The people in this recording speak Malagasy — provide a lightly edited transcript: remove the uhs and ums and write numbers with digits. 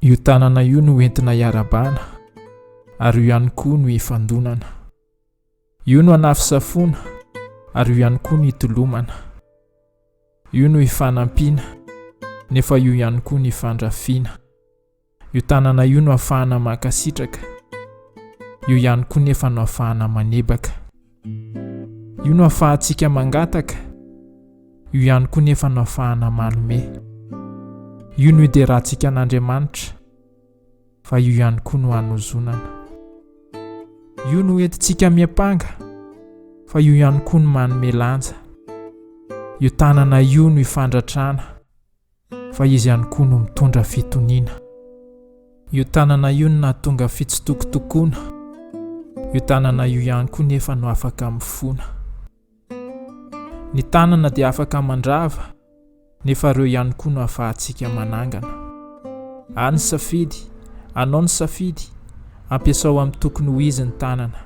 Io tanana io no entina iarabana ary io ihany koa no ifandonana. Io no anafisafona ary io ihany koa no itolomana. Io no ifanampiana nefa io ihany koa no ifandrafiana. Io tanana io no ahafahana mankasitraka, io ihany koa nefa no ahafahana manebaka. Io no ahafahantsika mangataka, io ihany koa nefa no ahafahana manome. Io no iderahantsika an'Andriamanitra, fa io ihany koa no hanozonana. Io no entintsika miampanga, fa io ihany koa no manome lanja. Io tanana io no ifandratrana, fa izy ihany koa no mitondra fitoniana. Io tanana io no nahatonga fitsitokotokona. Io tanana io ihany koa nefa no afaka mifona. Ny tanana dia afaka mandrava, nefa ireo ihany koa no ahafahantsika manangana. Any safidy, anao ny safidy, ampiasao amin'ny tokony ho izy ny tanana.